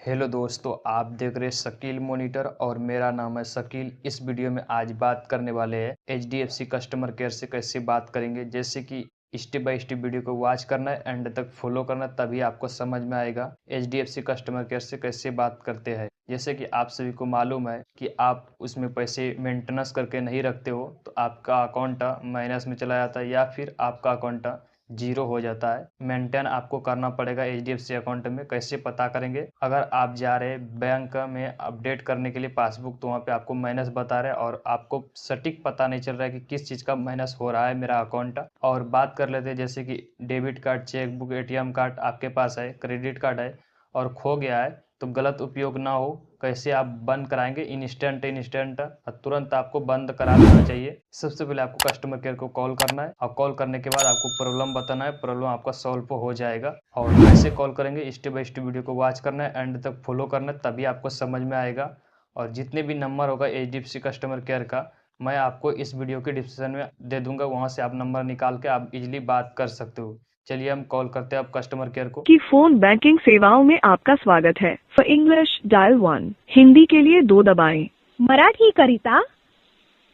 Hello दोस्तों, आप देख रहे हैं शकील मॉनिटर और मेरा नाम है शकील। इस वीडियो में आज बात करने वाले हैं HDFC कस्टमर केयर से कैसे बात करेंगे। जैसे कि स्टेप बाय स्टेप वीडियो को वॉच करना है, एंड तक फॉलो करना, तभी आपको समझ में आएगा HDFC कस्टमर केयर से कैसे बात करते हैं। जैसे कि आप सभी को मालूम है कि आप उसमें पैसे मेंटेनेंस करके नहीं रखते हो तो आपका अकाउंट माइनस में चला जाता है या फिर आपका अकाउंट जीरो हो जाता है। मेंटेन आपको करना पड़ेगा HDFC अकाउंट में। कैसे पता करेंगे? अगर आप जा रहे हैं बैंक में अपडेट करने के लिए पासबुक, तो वहाँ पे आपको माइनस बता रहा है और आपको सटीक पता नहीं चल रहा है कि किस चीज़ का माइनस हो रहा है मेरा अकाउंट। और बात कर लेते हैं, जैसे कि debit card, chequebook, ATM card आपके पास है, क्रेडिट कार्ड है और खो गया है, तो गलत उपयोग ना हो, कैसे आप बंद कराएंगे? इंस्टेंट तुरंत आपको बंद करा देना चाहिए। सबसे पहले आपको कस्टमर केयर को कॉल करना है और कॉल करने के बाद आपको प्रॉब्लम बताना है। प्रॉब्लम आपका सॉल्व हो जाएगा। और कैसे कॉल करेंगे, स्टेप बाय स्टेप वीडियो को वॉच करना है, एंड तक फॉलो करना है, तभी आपको समझ में आएगा। और जितने भी नंबर होगा HDFC कस्टमर केयर का, मैं आपको इस वीडियो के डिस्क्रिप्शन में दे दूंगा। वहां से आप नंबर निकाल के आप इजिली बात कर सकते हो। चलिए हम कॉल करते हैं आप कस्टमर केयर को। की फोन बैंकिंग सेवाओं में आपका स्वागत है। फॉर इंग्लिश डायल 1, हिंदी के लिए 2 दबाएं। मराठी करिता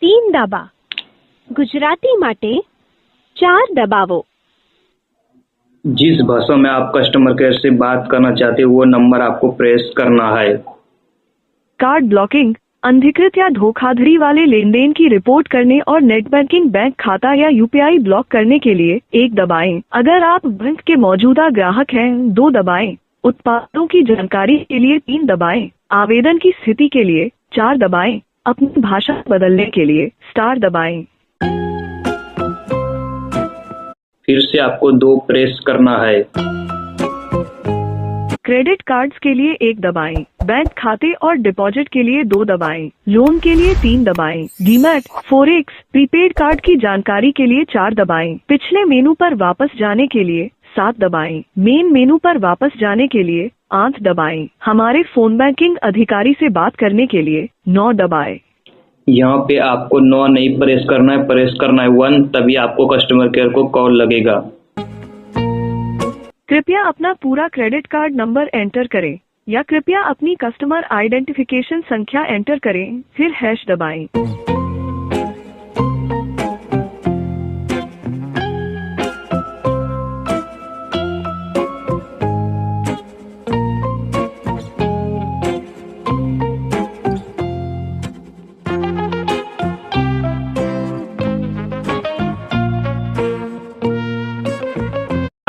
3 दाबा, गुजराती माटे 4 दबावो। जिस भाषा में आप कस्टमर केयर से बात करना चाहते हो वो नंबर आपको प्रेस करना है। कार्ड ब्लॉकिंग, अनधिकृत या धोखाधड़ी वाले लेन देन की रिपोर्ट करने और नेट बैंकिंग, बैंक खाता या UPI ब्लॉक करने के लिए 1 दबाएं। अगर आप बैंक के मौजूदा ग्राहक हैं 2 दबाएं। उत्पादों की जानकारी के लिए 3 दबाएं। आवेदन की स्थिति के लिए 4 दबाएं। अपनी भाषा बदलने के लिए स्टार दबाएं। फिर से आपको 2 प्रेस करना है। क्रेडिट कार्ड्स के लिए 1 दबाएं। बैंक खाते और डिपॉजिट के लिए 2 दबाएं। लोन के लिए 3 दबाएं। डीमैट, फॉरेक्स, प्रीपेड कार्ड की जानकारी के लिए 4 दबाएं। पिछले मेनू पर वापस जाने के लिए 7 दबाएं। मेन मेनू पर वापस जाने के लिए 8 दबाएं। हमारे फोन बैंकिंग अधिकारी से बात करने के लिए 9 दबाएं। यहाँ पे आपको 9 नहीं प्रेस करना है 1, तभी आपको कस्टमर केयर को कॉल लगेगा। कृपया अपना पूरा क्रेडिट कार्ड नंबर एंटर करें या कृपया अपनी कस्टमर आइडेंटिफिकेशन संख्या एंटर करें, फिर हैश दबाएं।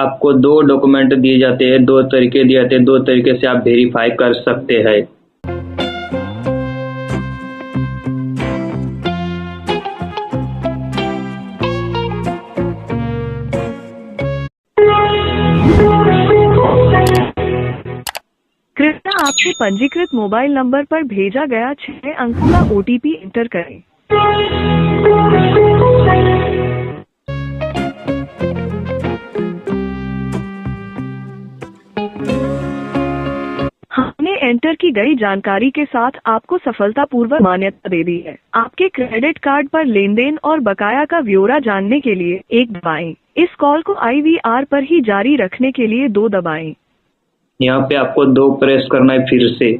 आपको 2 डॉक्यूमेंट दिए जाते हैं, 2 तरीके दिए जाते हैं, 2 तरीके से आप वेरीफाई कर सकते हैं। कृपया आपके पंजीकृत मोबाइल नंबर पर भेजा गया 6 अंकों का OTP एंटर करें। हमने एंटर की गई जानकारी के साथ आपको सफलतापूर्वक मान्यता दे दी है। आपके क्रेडिट कार्ड पर लेनदेन और बकाया का ब्यौरा जानने के लिए 1 दबाएं। इस कॉल को IVR पर ही जारी रखने के लिए 2 दबाएं। यहाँ पे आपको 2 प्रेस करना है फिर से।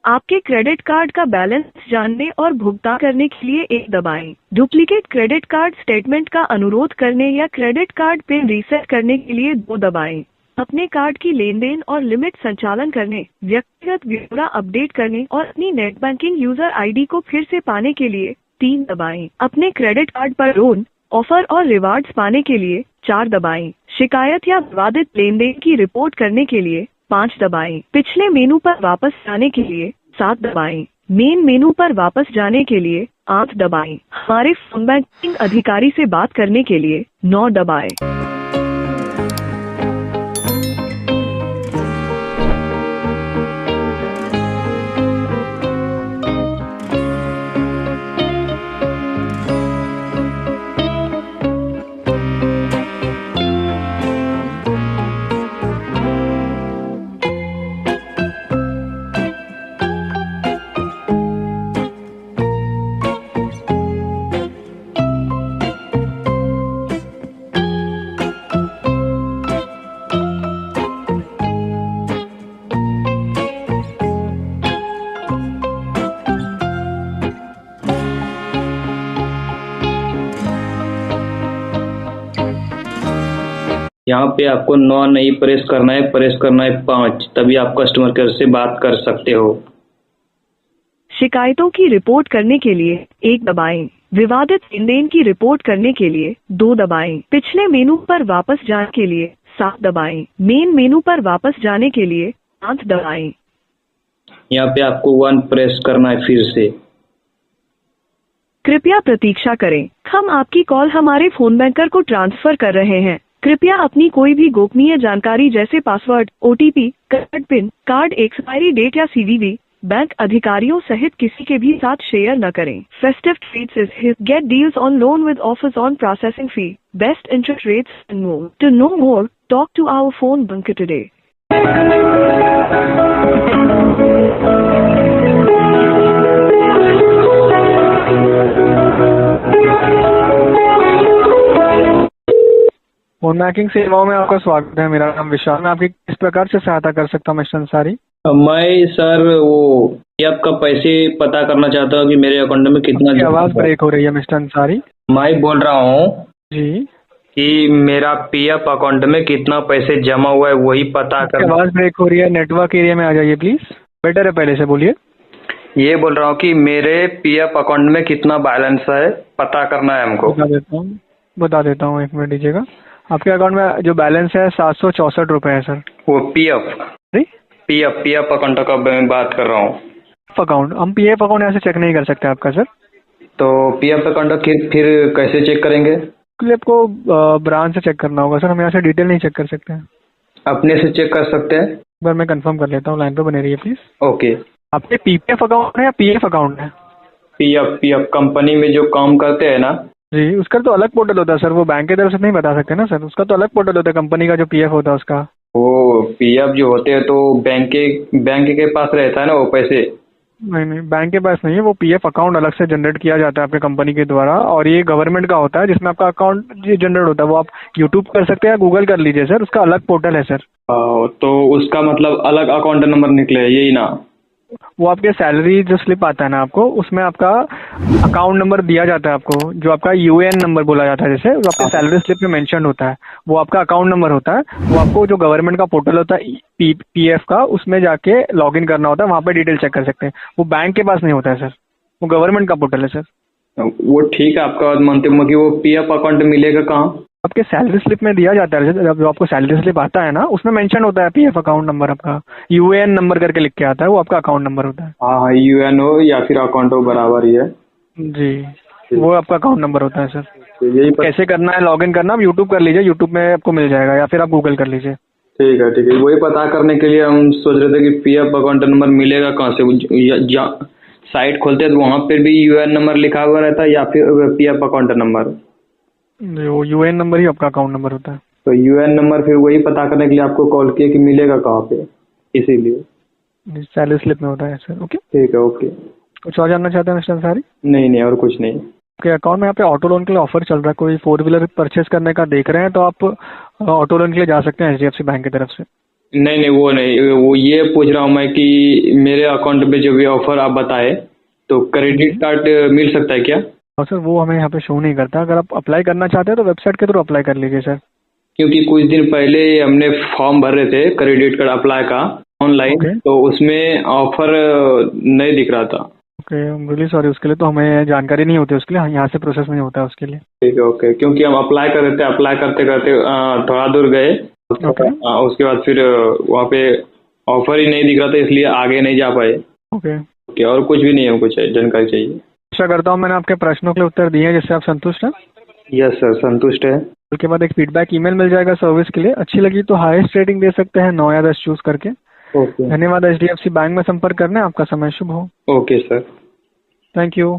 आपके क्रेडिट कार्ड का बैलेंस जानने और भुगतान करने के लिए 1 दबाएं। डुप्लीकेट क्रेडिट कार्ड स्टेटमेंट का अनुरोध करने या क्रेडिट कार्ड पिन रीसेट करने के लिए 2 दबाएं। अपने कार्ड की लेनदेन और लिमिट संचालन करने, व्यक्तिगत ब्यौरा अपडेट करने और अपनी नेट बैंकिंग यूजर ID को फिर से पाने के लिए 3 दबाएं। अपने क्रेडिट कार्ड पर लोन, ऑफर और रिवार्ड्स पाने के लिए 4 दबाएं। शिकायत या विवादित लेनदेन की रिपोर्ट करने के लिए 5 दबाएं। पिछले मेनू पर वापस जाने के लिए 7 दबाएं। मेन मेनू पर वापस जाने के लिए 8 दबाएं। हमारे फोन बैंकिंग अधिकारी से बात करने के लिए 9 दबाएं। यहाँ पे आपको 9 नहीं प्रेस करना है, प्रेस करना है 5, तभी आप कस्टमर केयर से बात कर सकते हो। शिकायतों की रिपोर्ट करने के लिए 1 दबाएं। विवादित लेनदेन की रिपोर्ट करने के लिए 2 दबाएं। पिछले मेनू पर वापस जाने के लिए 7 दबाएं। मेन मेनू पर वापस जाने के लिए 5 दबाएं। यहाँ पे आपको 1 प्रेस करना है फिर से। कृपया प्रतीक्षा करें, हम आपकी कॉल हमारे फोन बैंकर को ट्रांसफर कर रहे हैं। कृपया अपनी कोई भी गोपनीय जानकारी जैसे password, OTP, card pin, card expiry date या CVV बैंक अधिकारियों सहित किसी के भी साथ शेयर न करें। Festive treats is hit, get deals on loan with offers on processing fee, best interest rates and more. To know more, talk to our phone banker today. Phone banking सेवाओं में आपका स्वागत है। मेरा नाम विशाल, मैं आपकी किस प्रकार से सहायता कर सकता हूँ मिस्टर अंसारी? मैं सर वो आपका पैसे पता करना चाहता हूँ कि मेरे अकाउंट में कितना। आवाज ब्रेक हो रही है मिस्टर अंसारी। मैं बोल रहा हूँ जी कि मेरा PF अकाउंट में कितना पैसे जमा हुआ है वही पता कर। आवाज ब्रेक हो रही है, नेटवर्क एरिया में आ जाइए प्लीज। बेटर है पहले से बोलिए। ये बोल रहा हूँ कि मेरे PF अकाउंट में कितना बैलेंस है पता करना है हमको। बता देता हूँ 1 मिनट दीजिएगा। आपके अकाउंट में जो बैलेंस है 764 रुपए है सर। वो PF अकाउंट का मैं बात कर रहा हूँ। अकाउंट हम PF अकाउंट ऐसे चेक नहीं कर सकते आपका सर। तो PF अकाउंट फिर कैसे चेक करेंगे? आपको ब्रांच से चेक करना होगा सर, हम यहाँ से डिटेल नहीं चेक कर सकते हैं। अपने से चेक कर सकते हैं? एक बार मैं कंफर्म कर लेता हूँ, लाइन पे बने रहिए प्लीज। ओके। आपके PPF अकाउंट है या PF अकाउंट है? PF कंपनी में जो काम करते हैं ना जी, उसका तो अलग पोर्टल होता है सर, वो बैंक की तरफ से नहीं बता सकते ना सर। उसका तो अलग पोर्टल होता है कंपनी का, जो PF होता है उसका। वो PF जो होते हैं तो बैंक के पास रहता है ना वो पैसे? नहीं, बैंक के पास नहीं है, वो PF अकाउंट अलग से जनरेट किया जाता है आपके कंपनी के द्वारा, और ये गवर्नमेंट का होता है जिसमें आपका अकाउंट जनरेट होता है। वो आप यूट्यूब कर सकते हैं या गूगल कर लीजिए सर, उसका अलग पोर्टल है सर। तो उसका मतलब अलग अकाउंट नंबर निकले यही ना? वो आपके सैलरी जो स्लिप आता है ना आपको, उसमें आपका अकाउंट नंबर दिया जाता है आपको, जो आपका UAN नंबर बोला जाता है, जैसे वो आपके सैलरी स्लिप में मेंशन होता है, वो आपका अकाउंट नंबर होता है। वो आपको जो गवर्नमेंट का पोर्टल होता है PF का, उसमें जाके लॉगिन करना होता है, वहाँ पे डिटेल चेक कर सकते हैं। वो बैंक के पास नहीं होता है सर, वो गवर्नमेंट का पोर्टल है सर। वो ठीक है, आपका मानते हैं कि वो PF अकाउंट मिलेगा कहाँ? आपके सैलरी स्लिप में दिया जाता है, जब आपको सैलरी स्लिप आता है ना, उसमें मेंशन होता है PF अकाउंट नंबर, आपका UAN नंबर करके लिख के आता है, वो आपका अकाउंट नंबर होता है। हाँ, UAN हो या फिर अकाउंट हो बराबर ही है जी, वो आपका अकाउंट नंबर होता है सर। तो यही कैसे करना है लॉगिन करना, आप यूट्यूब कर लीजिए, यूट्यूब में आपको मिल जाएगा, या फिर आप गूगल कर लीजिए। ठीक है, वही पता करने के लिए हम सोच रहे थे कि PF अकाउंट नंबर मिलेगा कहाँ से। साइट खोलते हैं तो वहाँ पर भी UAN नंबर लिखा हुआ रहता है या फिर PF अकाउंट नंबर? वो UAN नंबर ही आपका अकाउंट नंबर होता है। तो UAN नंबर फिर वही पता करने के लिए आपको कॉल किया कि मिलेगा कहाँ पे, इसीलिए। सैलरी स्लिप में होता है सर। ओके, ठीक है, ओके। कुछ और जानना चाहते हैं मिस्टर अंसारी? नहीं, और कुछ नहीं। आपके अकाउंट में यहाँ पे ऑटो लोन के लिए ऑफर चल रहा है, कोई 4 व्हीलर परचेस करने का देख रहे हैं तो आप ऑटो लोन के लिए जा सकते हैं HDFC बैंक की तरफ से। नहीं, वो नहीं, वो ये पूछ रहा हूँ मैं कि मेरे अकाउंट में जो भी ऑफर आप बताए तो क्रेडिट कार्ड मिल सकता है क्या? और सर वो हमें यहाँ पे शो नहीं करता, अगर आप अप्लाई करना चाहते हैं तो वेबसाइट के थ्रू अप्लाई कर लीजिए सर। क्योंकि कुछ दिन पहले हमने फॉर्म भर रहे थे क्रेडिट कार्ड अप्लाई का ऑनलाइन, तो उसमें ऑफर नहीं दिख रहा था। ओके, रियली सॉरी, उसके लिए तो हमें जानकारी नहीं होती, उसके लिए यहाँ से प्रोसेस नहीं होता है उसके लिए। ठीक है, ओके। क्योंकि हम अप्लाई कर रहे थे, अप्लाई करते करते थोड़ा दूर गए, उसके बाद फिर वहाँ पे ऑफर ही नहीं दिख रहा था, इसलिए आगे नहीं जा पाए। ओके, और कुछ भी नहीं, हमको जानकारी चाहिए। आशा करता हूँ मैंने आपके प्रश्नों के उत्तर दिए हैं जिससे आप संतुष्ट हैं। यस सर, संतुष्ट है। उसके बाद एक फीडबैक ईमेल मिल जाएगा सर्विस के लिए, अच्छी लगी तो हाईएस्ट रेटिंग दे सकते हैं, 9 या 10 चूज करके। ओके, धन्यवाद। HDFC बैंक में संपर्क करने, आपका समय शुभ हो। Okay sir, thank you.